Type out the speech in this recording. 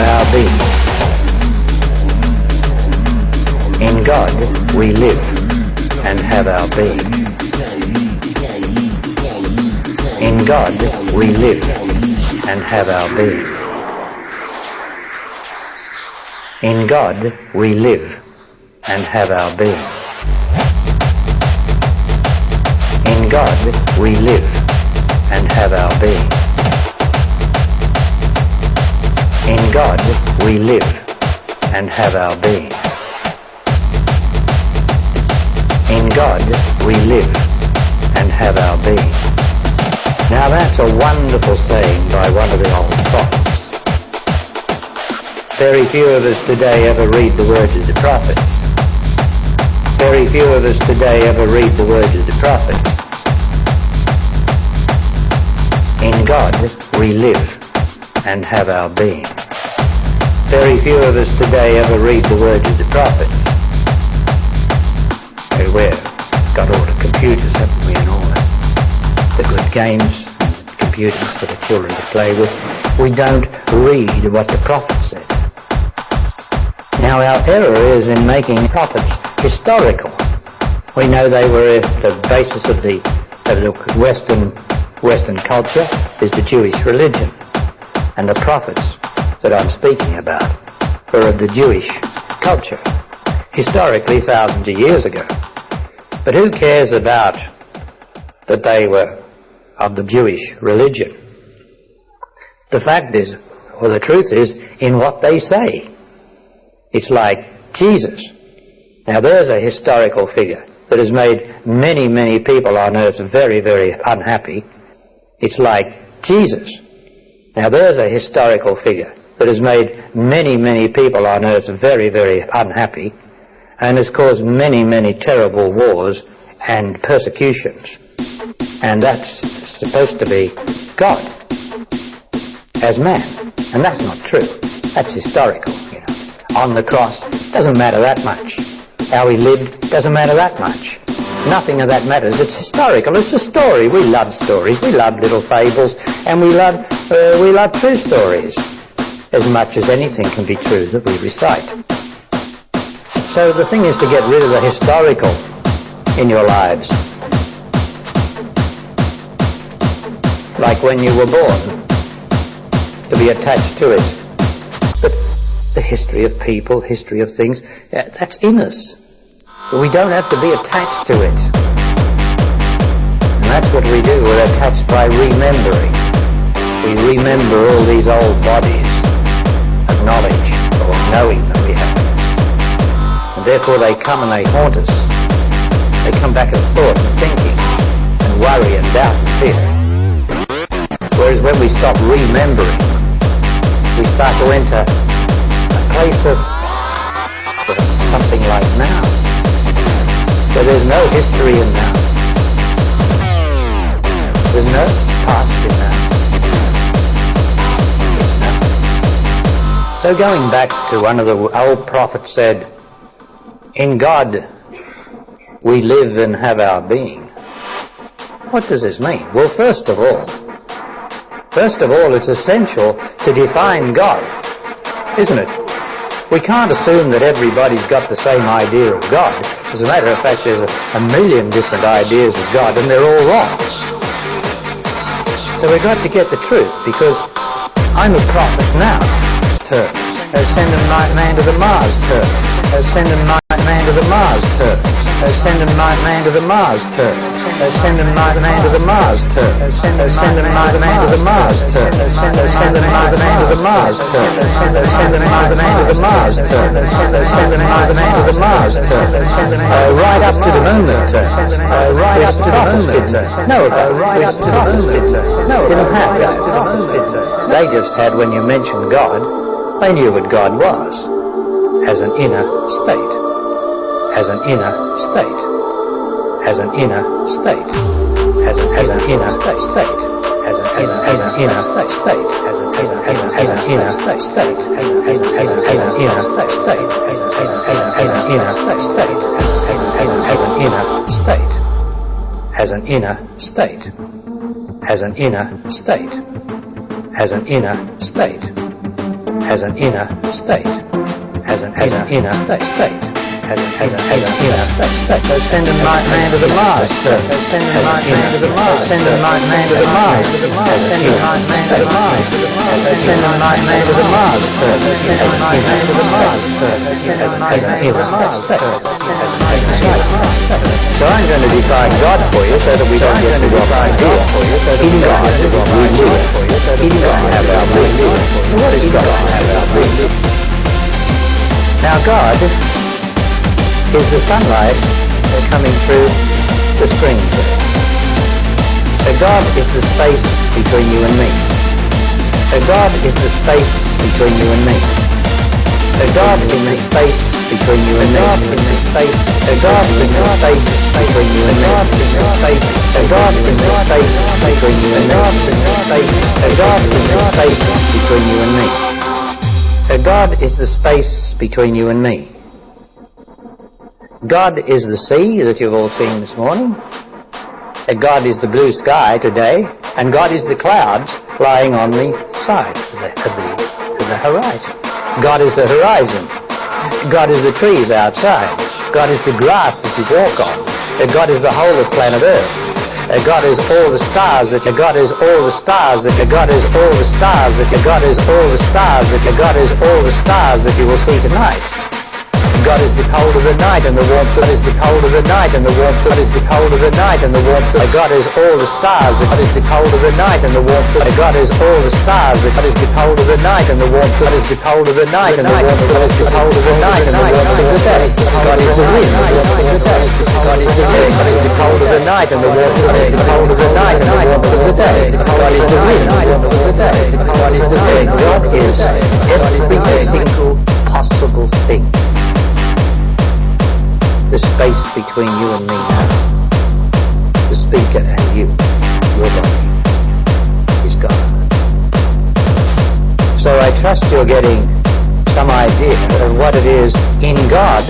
our being. In God we live and have our being. In God we live and have our being. In God we live and have our being. In God we live and have our being. In God we live and have our being. In God we live and have our being. Now that's a wonderful saying by one of the old prophets. Very few of us today ever read the words of the prophets. Very few of us today ever read the words of the prophets. In God we live and have our being. Very few of us today ever read the words of the prophets. We've got all the computers, haven't we, and all the good games, computers for the children to play with. We don't read what the prophet said. Now our error is in making prophets historical. We know they were the basis of the Western culture is the Jewish religion, and the prophets that I'm speaking about were of the Jewish culture, historically thousands of years ago. But who cares about that they were of the Jewish religion? The fact is, or the truth is, in what they say. It's like Jesus. Now there's a historical figure that has made many, many people on earth very, very unhappy. It's like Jesus. Now there's a historical figure that has made many, many people on earth very, very unhappy and has caused many, many terrible wars and persecutions. And that's supposed to be God as man. And that's not true. That's historical, you know. On the cross, doesn't matter that much. How he lived, doesn't matter that much. Nothing of that matters. It's historical. It's a story. We love stories. We love little fables. And we love true stories. As much as anything can be true that we recite. So the thing is to get rid of the historical in your lives. Like when you were born, to be attached to it. But the history of people, history of things, that's in us. But we don't have to be attached to it. And that's what we do. We're attached by remembering. We remember all these old bodies of knowledge or knowing that we have. And therefore they come and they haunt us. They come back as thought and thinking and worry and doubt and fear. Whereas when we stop remembering, we start to enter a place of something like now, where there's no history in now. There's no past in now. So going back to one of the old prophets said, in God we live and have our being. What does this mean? Well, first of all, it's essential to define God, isn't it? We can't assume that everybody's got the same idea of God. As a matter of fact, there's a million different ideas of God, and they're all wrong. So we've got to get the truth, because I'm a prophet now. Terms. Sending my man to the Mars terms. Sending my man to the Mars terms. Sending my man to the Mars terms. Sending my man to the Mars terms. Sending my man to the Mars terms. Sending my man to the Mars terms. Sending my man to the Mars terms. Sending my man to the Mars terms. Right up to the moon terms. Right up to the moon terms. No, right up to the moon terms. No, didn't have that. They just had, when you mentioned God, they knew what God was, as an inner state, as an inner state, as an inner state, as an inner state, as an inner state, as an inner state, as an inner state, as an inner state, as an inner state, as an inner state, as an inner state, as an inner state. as an inner state, as an inner state. As an inner state. So send a might man to the Mars, sir. Send a might man to the Mars. Send a might man to the Mars. Send a might man to the Mars. Send a might man to the Mars, sir. Send a might man to the Mars, sir. As an inner state. So I'm going to define God for you so that we don't get the wrong idea. In God, we live. In God, have our being. What is God? Have our being. Now God is the sunlight coming through the screen. God is the space between you and me. God is the space between you and me. God is the space between you and me. God is the space. God is the space between you and me. God is the space. God is the space between you and me. God is the space. God is the space between you and me. God is the space between you and me. God is the sea that you've all seen this morning. God is the blue sky today. And God is the clouds lying on the side of the horizon. God is the horizon. God is the trees outside. God is the grass that you walk on. God is the whole of planet Earth. God is all the stars that God is all the stars that God is all the stars that God is all the stars that God is all the stars that you will see tonight. God is the cold of the night and the warmth. God is the cold of the night and the warmth. God is the cold of the night and the warmth. God is all the stars. God is the cold of the night and the warmth. God is all the stars. God is the cold of the night and the warmth. God is the cold of the night and the warmth. God is the cold of the night and the warmth of the day. God is the wind. God is the wind. God is the cold of the night and the warmth. God is the cold of the night and the warmth of the day. God is the wind. God is the wind. God is every single possible thing. The space between you and me now, the speaker and you, your body, is God. So I trust you're getting some idea of what it is in God